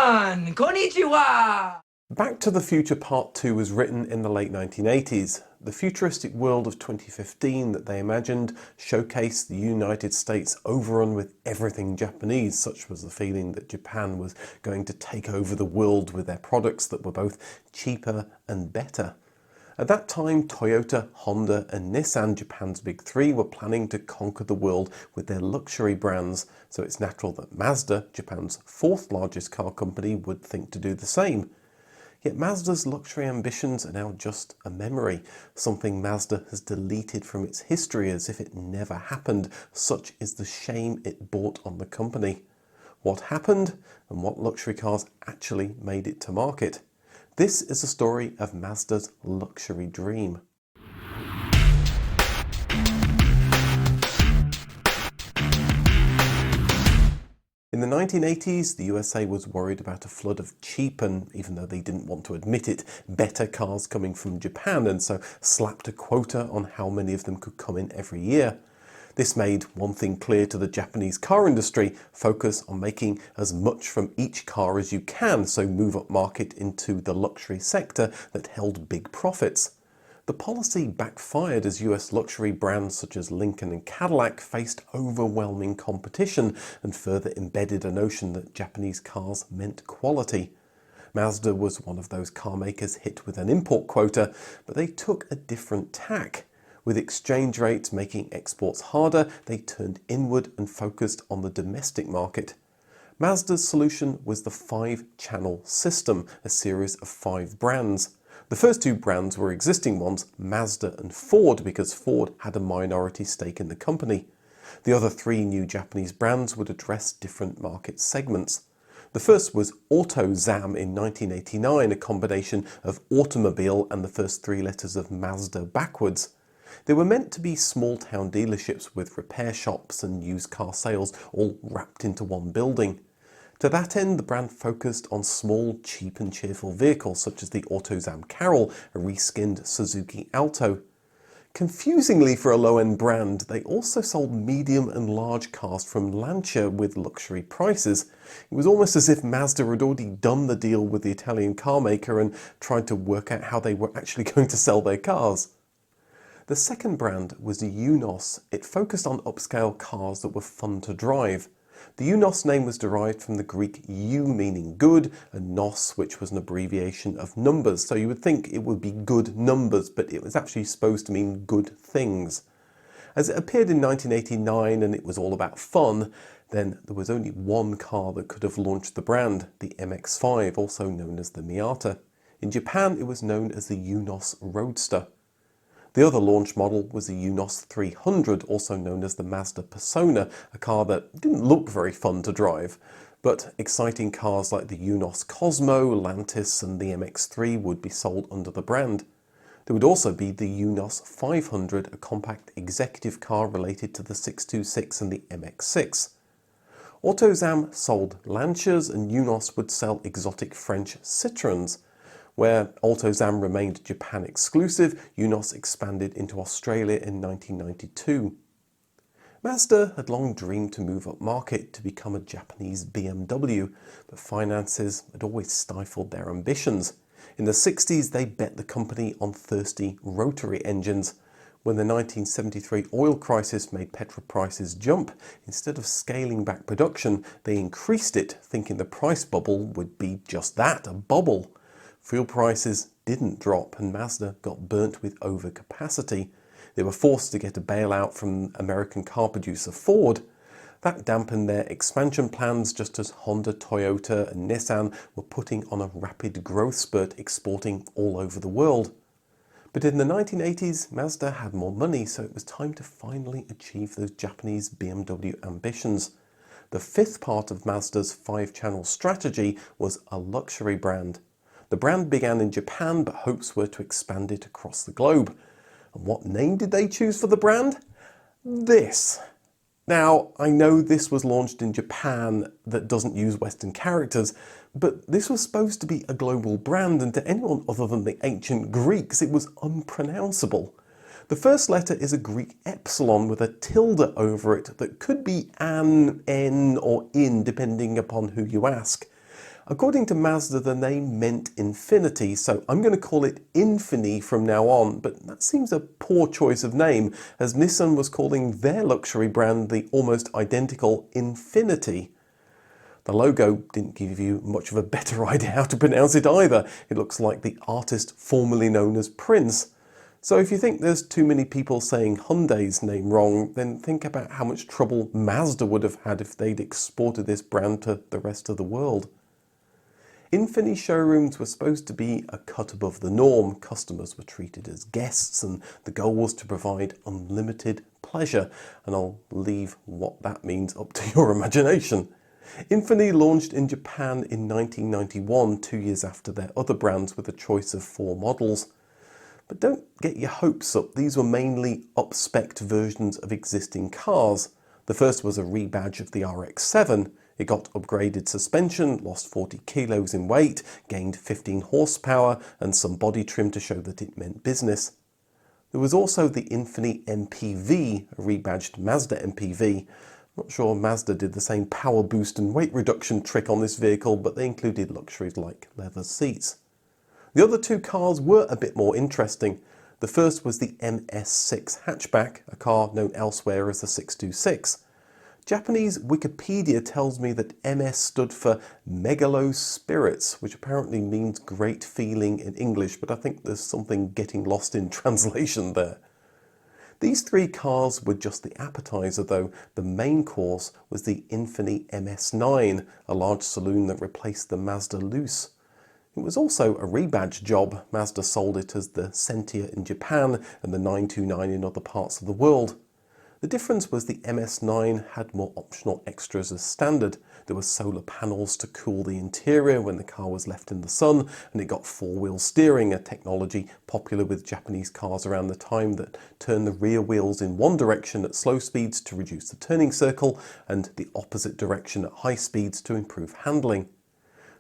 Minasan, konnichiwa! Back to the Future Part 2 was written in the late 1980s. The futuristic world of 2015 that they imagined showcased the United States overrun with everything Japanese. Such was the feeling that Japan was going to take over the world with their products that were both cheaper and better. At that time, Toyota, Honda and Nissan, Japan's big three, were planning to conquer the world with their luxury brands, so it's natural that Mazda, Japan's fourth largest car company, would think to do the same. Yet Mazda's luxury ambitions are now just a memory, something Mazda has deleted from its history as if it never happened. Such is the shame it brought on the company. What happened and what luxury cars actually made it to market? This is the story of Mazda's luxury dream. In the 1980s, the USA was worried about a flood of cheap and, even though they didn't want to admit it, better cars coming from Japan, and so slapped a quota on how many of them could come in every year. This made one thing clear to the Japanese car industry: focus on making as much from each car as you can, so move up market into the luxury sector that held big profits. The policy backfired as US luxury brands such as Lincoln and Cadillac faced overwhelming competition and further embedded a notion that Japanese cars meant quality. Mazda was one of those car makers hit with an import quota, but they took a different tack. With exchange rates making exports harder, they turned inward and focused on the domestic market. Mazda's solution was the 5-channel system, a series of 5 brands. The first 2 brands were existing ones, Mazda and Ford, because Ford had a minority stake in the company. The other 3 new Japanese brands would address different market segments. The first was Autozam in 1989, a combination of automobile and the first 3 letters of Mazda backwards. They were meant to be small-town dealerships with repair shops and used car sales all wrapped into one building. To that end, the brand focused on small, cheap and cheerful vehicles such as the Autozam Carol, a reskinned Suzuki Alto. Confusingly for a low-end brand, they also sold medium and large cars from Lancia with luxury prices. It was almost as if Mazda had already done the deal with the Italian car maker and tried to work out how they were actually going to sell their cars. The second brand was the Eunos. It focused on upscale cars that were fun to drive. The Eunos name was derived from the Greek eu meaning good and nos, which was an abbreviation of numbers. So you would think it would be good numbers, but it was actually supposed to mean good things. As it appeared in 1989 and it was all about fun, then there was only one car that could have launched the brand, the MX-5, also known as the Miata. In Japan, it was known as the Eunos Roadster. The other launch model was the Eunos 300, also known as the Mazda Persona, a car that didn't look very fun to drive. But exciting cars like the Eunos Cosmo, Lantis and the MX-3 would be sold under the brand. There would also be the Eunos 500, a compact executive car related to the 626 and the MX-6. Autozam sold Lancias and Eunos would sell exotic French Citroëns. Where Autozam remained Japan exclusive, Eunos expanded into Australia in 1992. Mazda had long dreamed to move up market to become a Japanese BMW, but finances had always stifled their ambitions. In the 60s, they bet the company on thirsty rotary engines. When the 1973 oil crisis made petrol prices jump, instead of scaling back production, they increased it, thinking the price bubble would be just that, a bubble. Fuel prices didn't drop and Mazda got burnt with overcapacity. They were forced to get a bailout from American car producer Ford. That dampened their expansion plans just as Honda, Toyota and Nissan were putting on a rapid growth spurt, exporting all over the world. But in the 1980s, Mazda had more money, so it was time to finally achieve those Japanese BMW ambitions. The 5th part of Mazda's 5-channel strategy was a luxury brand. The brand began in Japan, but hopes were to expand it across the globe. And what name did they choose for the brand? This. Now, I know this was launched in Japan that doesn't use Western characters, but this was supposed to be a global brand, and to anyone other than the ancient Greeks, it was unpronounceable. The first letter is a Greek epsilon with a tilde over it that could be an, n, or in, depending upon who you ask. According to Mazda, the name meant infinity, so I'm going to call it Infini from now on, but that seems a poor choice of name, as Nissan was calling their luxury brand the almost identical Infinity. The logo didn't give you much of a better idea how to pronounce it either. It looks like the artist formerly known as Prince. So if you think there's too many people saying Hyundai's name wrong, then think about how much trouble Mazda would have had if they'd exported this brand to the rest of the world. Infini showrooms were supposed to be a cut above the norm. Customers were treated as guests, and the goal was to provide unlimited pleasure. And I'll leave what that means up to your imagination. Infini launched in Japan in 1991, 2 years after their other brands, with a choice of 4 models. But don't get your hopes up. These were mainly up-spec'd versions of existing cars. The first was a rebadge of the RX-7. It got upgraded suspension, lost 40 kilos in weight, gained 15 horsepower and some body trim to show that it meant business. There was also the Infini MPV, a rebadged Mazda MPV. Not sure Mazda did the same power boost and weight reduction trick on this vehicle, but they included luxuries like leather seats. The other 2 cars were a bit more interesting. The first was the MS6 hatchback, a car known elsewhere as the 626. Japanese Wikipedia tells me that MS stood for Megalo Spirits, which apparently means great feeling in English, but I think there's something getting lost in translation there. These 3 cars were just the appetizer though. The main course was the Infini MS9, a large saloon that replaced the Mazda Luce. It was also a rebadge job. Mazda sold it as the Sentia in Japan and the 929 in other parts of the world. The difference was the MS9 had more optional extras as standard. There were solar panels to cool the interior when the car was left in the sun, and it got 4-wheel steering, a technology popular with Japanese cars around the time that turned the rear wheels in one direction at slow speeds to reduce the turning circle and the opposite direction at high speeds to improve handling.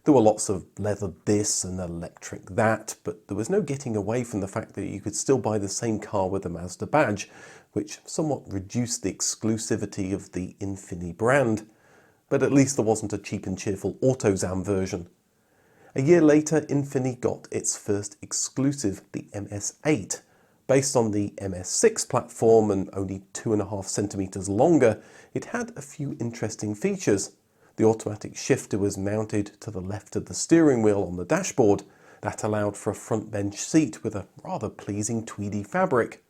There were lots of leather this and electric that, but there was no getting away from the fact that you could still buy the same car with a Mazda badge, which somewhat reduced the exclusivity of the Infini brand. But at least there wasn't a cheap and cheerful Autozam version. A year later, Infini got its first exclusive, the MS8. Based on the MS6 platform and only 2.5 centimeters longer, it had a few interesting features. The automatic shifter was mounted to the left of the steering wheel on the dashboard. That allowed for a front bench seat with a rather pleasing tweedy fabric.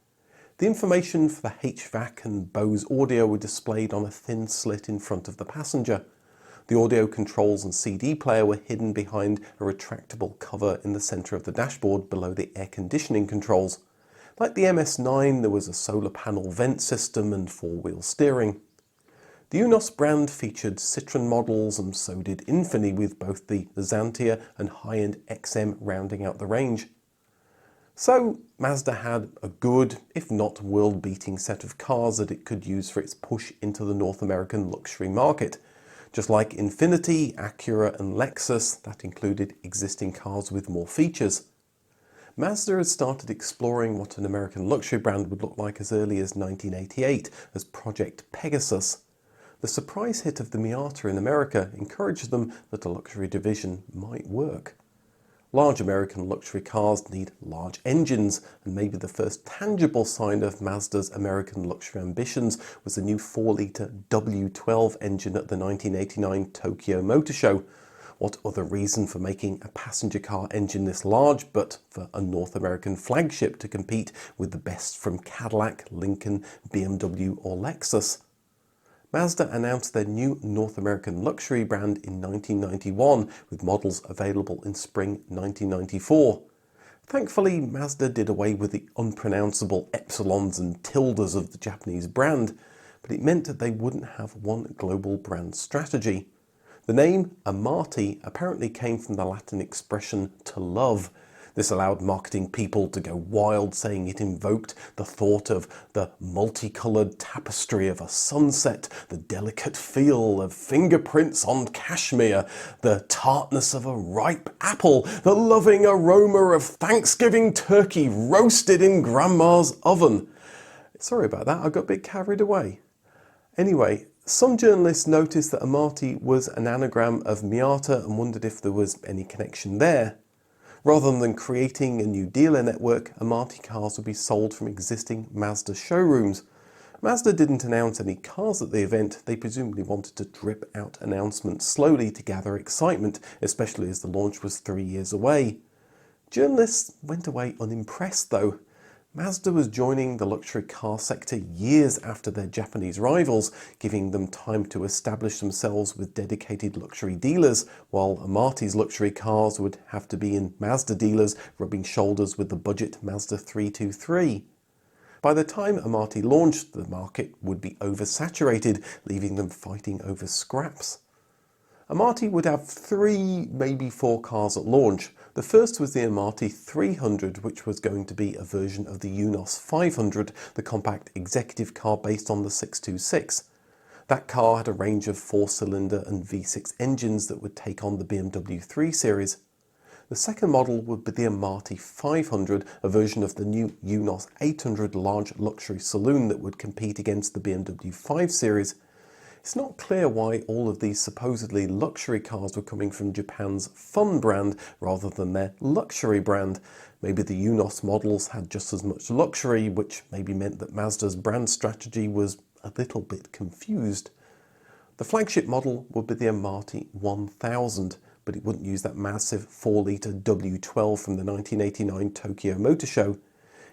The information for the HVAC and Bose audio were displayed on a thin slit in front of the passenger. The audio controls and CD player were hidden behind a retractable cover in the centre of the dashboard below the air conditioning controls. Like the MS9, there was a solar panel vent system and 4-wheel steering. The Eunos brand featured Citroën models, and so did Infini, with both the Xantia and high-end XM rounding out the range. So Mazda had a good, if not world-beating set of cars that it could use for its push into the North American luxury market. Just like Infiniti, Acura and Lexus, that included existing cars with more features. Mazda had started exploring what an American luxury brand would look like as early as 1988 as Project Pegasus. The surprise hit of the Miata in America encouraged them that a luxury division might work. Large American luxury cars need large engines, and maybe the first tangible sign of Mazda's American luxury ambitions was the new 4-litre W12 engine at the 1989 Tokyo Motor Show. What other reason for making a passenger car engine this large but for a North American flagship to compete with the best from Cadillac, Lincoln, BMW or Lexus? Mazda announced their new North American luxury brand in 1991, with models available in spring 1994. Thankfully, Mazda did away with the unpronounceable epsilons and tildes of the Japanese brand, but it meant that they wouldn't have one global brand strategy. The name Amati apparently came from the Latin expression to love. This allowed marketing people to go wild, saying it invoked the thought of the multicoloured tapestry of a sunset, the delicate feel of fingerprints on cashmere, the tartness of a ripe apple, the loving aroma of Thanksgiving turkey roasted in Grandma's oven. Sorry about that, I got a bit carried away. Anyway, Some journalists noticed that Amati was an anagram of Miata and wondered if there was any connection there. Rather than creating a new dealer network, Amati cars would be sold from existing Mazda showrooms. Mazda didn't announce any cars at the event. They presumably wanted to drip out announcements slowly to gather excitement, especially as the launch was 3 years away. Journalists went away unimpressed though. Mazda was joining the luxury car sector years after their Japanese rivals, giving them time to establish themselves with dedicated luxury dealers, while Amati's luxury cars would have to be in Mazda dealers, rubbing shoulders with the budget Mazda 323. By the time Amati launched, the market would be oversaturated, leaving them fighting over scraps. Amati would have 3, maybe 4 cars at launch. The first was the Amati 300, which was going to be a version of the Eunos 500, the compact executive car based on the 626. That car had a range of 4-cylinder and V6 engines that would take on the BMW 3 Series. The second model would be the Amati 500, a version of the new Eunos 800 large luxury saloon that would compete against the BMW 5 Series. It's not clear why all of these supposedly luxury cars were coming from Japan's fun brand rather than their luxury brand. Maybe the Eunos models had just as much luxury, which maybe meant that Mazda's brand strategy was a little bit confused. The flagship model would be the Amati 1000, but it wouldn't use that massive 4-litre W12 from the 1989 Tokyo Motor Show.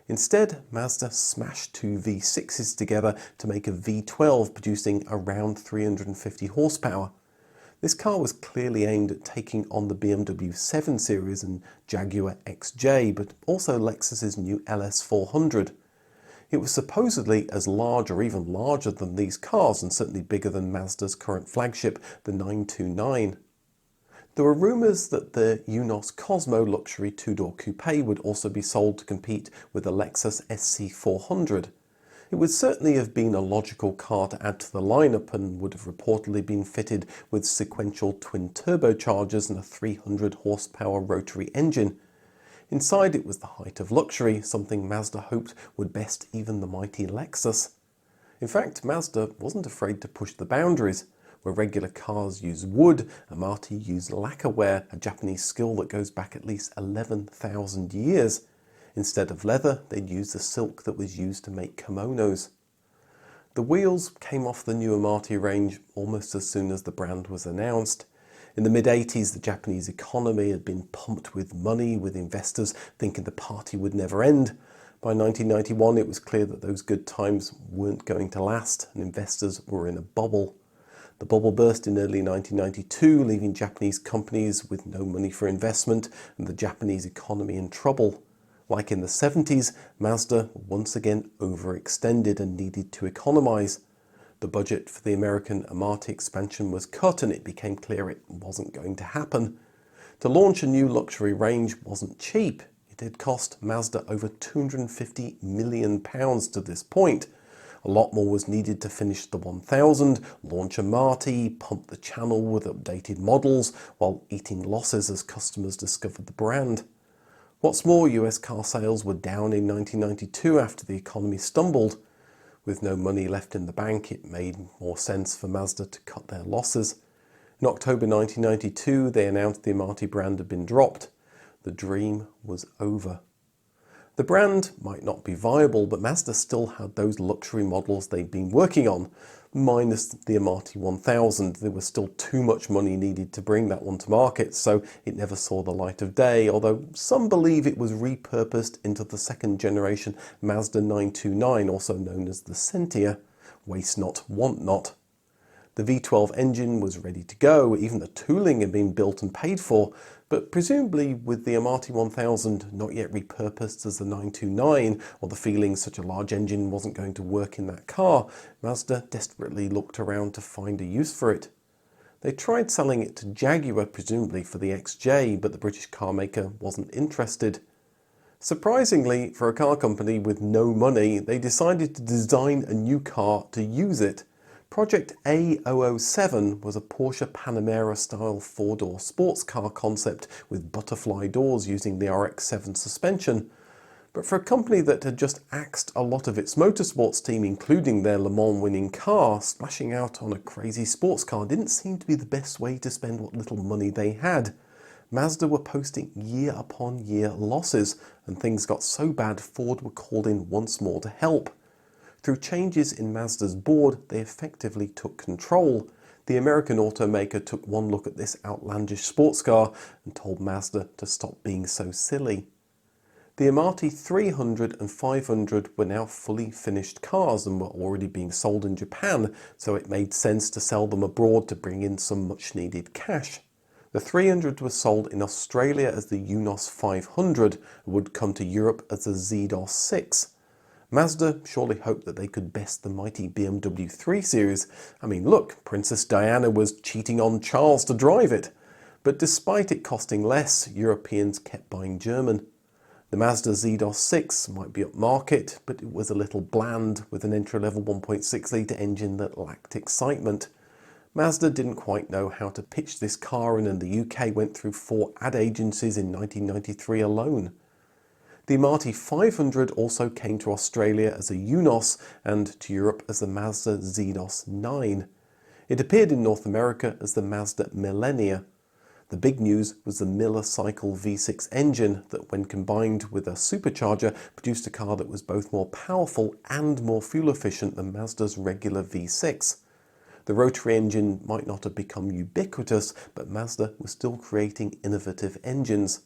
Instead, Mazda smashed 2 V6s together to make a V12 producing around 350 horsepower. This car was clearly aimed at taking on the BMW 7 Series and Jaguar XJ, but also Lexus's new LS400. It was supposedly as large or even larger than these cars, and certainly bigger than Mazda's current flagship, the 929. There were rumours that the Eunos Cosmo luxury 2-door coupe would also be sold to compete with the Lexus SC400. It would certainly have been a logical car to add to the lineup and would have reportedly been fitted with sequential twin turbochargers and a 300 horsepower rotary engine. Inside it was the height of luxury, something Mazda hoped would best even the mighty Lexus. In fact, Mazda wasn't afraid to push the boundaries. Where regular cars use wood, Amati used lacquerware, a Japanese skill that goes back at least 11,000 years. Instead of leather, they'd use the silk that was used to make kimonos. The wheels came off the new Amati range almost as soon as the brand was announced. In the mid-80s, the Japanese economy had been pumped with money, with investors thinking the party would never end. By 1991, it was clear that those good times weren't going to last, and investors were in a bubble. The bubble burst in early 1992, leaving Japanese companies with no money for investment and the Japanese economy in trouble. Like in the 70s, Mazda once again overextended and needed to economize. The budget for the American Amati expansion was cut and it became clear it wasn't going to happen. To launch a new luxury range wasn't cheap. It had cost Mazda over £250 million to this point. A lot more was needed to finish the 1000, launch Amati, pump the channel with updated models, while eating losses as customers discovered the brand. What's more, US car sales were down in 1992 after the economy stumbled. With no money left in the bank, it made more sense for Mazda to cut their losses. In October 1992, they announced the Amati brand had been dropped. The dream was over. The brand might not be viable, but Mazda still had those luxury models they'd been working on. Minus the Amati 1000, there was still too much money needed to bring that one to market, so it never saw the light of day, although some believe it was repurposed into the second generation Mazda 929, also known as the Sentia. Waste not, want not. The V12 engine was ready to go, even the tooling had been built and paid for, but presumably with the Amati 1000 not yet repurposed as the 929, or the feeling such a large engine wasn't going to work in that car, Mazda desperately looked around to find a use for it. They tried selling it to Jaguar, presumably for the XJ, but the British car maker wasn't interested. Surprisingly, for a car company with no money, they decided to design a new car to use it. Project A007 was a Porsche Panamera-style 4-door sports car concept with butterfly doors using the RX-7 suspension. But for a company that had just axed a lot of its motorsports team, including their Le Mans winning car, splashing out on a crazy sports car didn't seem to be the best way to spend what little money they had. Mazda were posting year upon year losses, and things got so bad Ford were called in once more to help. Through changes in Mazda's board, they effectively took control. The American automaker took one look at this outlandish sports car and told Mazda to stop being so silly. The Amati 300 and 500 were now fully finished cars and were already being sold in Japan, so it made sense to sell them abroad to bring in some much needed cash. The 300 was sold in Australia as the Eunos 500 and would come to Europe as the ZDOS 6. Mazda surely hoped that they could best the mighty BMW 3 Series. I mean, look, Princess Diana was cheating on Charles to drive it. But despite it costing less, Europeans kept buying German. The Mazda ZDOS 6 might be upmarket, but it was a little bland with an entry-level 1.6 litre engine that lacked excitement. Mazda didn't quite know how to pitch this car, and in the UK went through 4 ad agencies in 1993 alone. The Amati 500 also came to Australia as a Eunos and to Europe as the Mazda ZDOS 9. It appeared in North America as the Mazda Millenia. The big news was the Miller Cycle V6 engine that, when combined with a supercharger, produced a car that was both more powerful and more fuel efficient than Mazda's regular V6. The rotary engine might not have become ubiquitous, but Mazda was still creating innovative engines.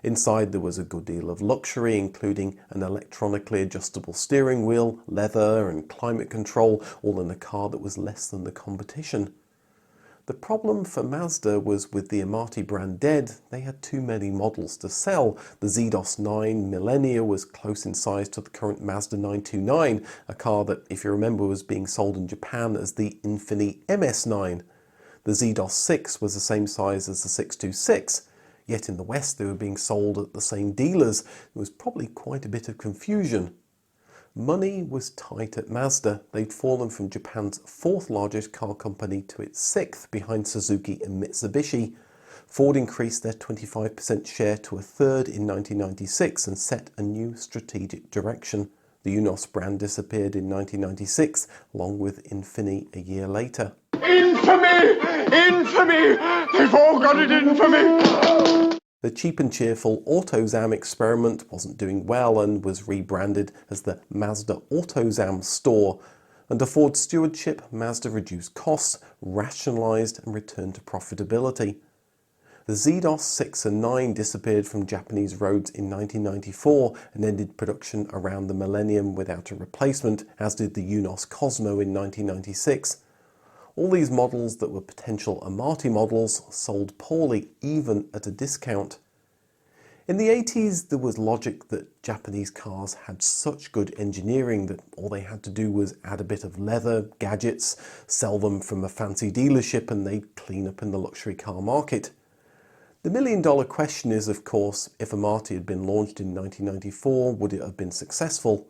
Inside there was a good deal of luxury, including an electronically adjustable steering wheel, leather and climate control, all in a car that was less than the competition. The problem for Mazda was, with the Amati brand dead, they had too many models to sell. The ZDOS 9 Millenia was close in size to the current Mazda 929, a car that, if you remember, was being sold in Japan as the Infini MS9. The ZDOS 6 was the same size as the 626, yet in the West they were being sold at the same dealers. There was probably quite a bit of confusion. Money was tight at Mazda. They'd fallen from Japan's 4th largest car company to its 6th, behind Suzuki and Mitsubishi. Ford increased their 25% share to a third in 1996 and set a new strategic direction. The Eunos brand disappeared in 1996, along with Infini a year later. Infamy! Infamy! They've all got it in for me! The cheap and cheerful Autozam experiment wasn't doing well and was rebranded as the Mazda Autozam store. Under Ford's stewardship, Mazda reduced costs, rationalized and returned to profitability. The ZDOS 6 and 9 disappeared from Japanese roads in 1994 and ended production around the millennium without a replacement, as did the Eunos Cosmo in 1996. All these models that were potential Amati models sold poorly, even at a discount. In the 80s, there was logic that Japanese cars had such good engineering that all they had to do was add a bit of leather, gadgets, sell them from a fancy dealership, and they'd clean up in the luxury car market. The million-dollar question is, of course, if Amati had been launched in 1994, would it have been successful?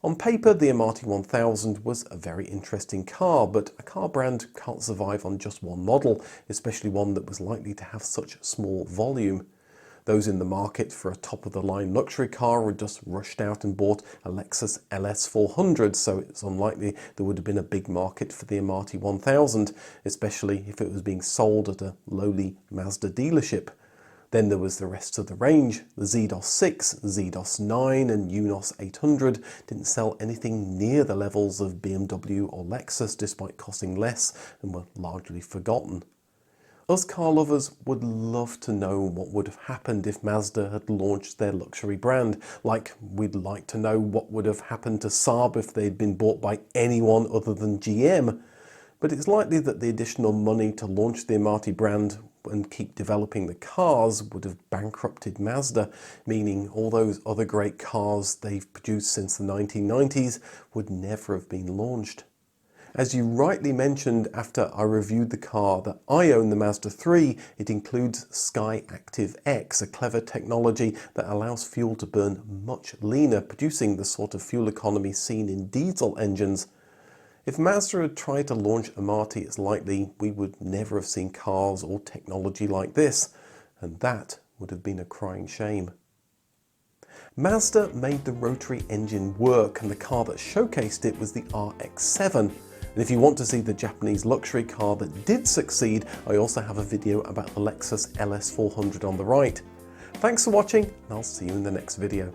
On paper, the Amati 1000 was a very interesting car, but a car brand can't survive on just one model, especially one that was likely to have such small volume. Those in the market for a top-of-the-line luxury car had just rushed out and bought a Lexus LS 400, so it's unlikely there would have been a big market for the Amati 1000, especially if it was being sold at a lowly Mazda dealership. Then there was the rest of the range. The ZDOS 6, ZDOS 9 and Eunos 800 didn't sell anything near the levels of BMW or Lexus, despite costing less, and were largely forgotten. Us car lovers would love to know what would have happened if Mazda had launched their luxury brand. Like, we'd like to know what would have happened to Saab if they'd been bought by anyone other than GM. But it's likely that the additional money to launch the Amati brand and keep developing the cars would have bankrupted Mazda, meaning all those other great cars they've produced since the 1990s would never have been launched. As you rightly mentioned after I reviewed the car that I own, the Mazda 3, it includes Sky Active X, a clever technology that allows fuel to burn much leaner, producing the sort of fuel economy seen in diesel engines. If Mazda had tried to launch Amati, it's likely we would never have seen cars or technology like this, and that would have been a crying shame. Mazda made the rotary engine work, and the car that showcased it was the RX-7. And if you want to see the Japanese luxury car that did succeed, I also have a video about the Lexus LS400 on the right. Thanks for watching, and I'll see you in the next video.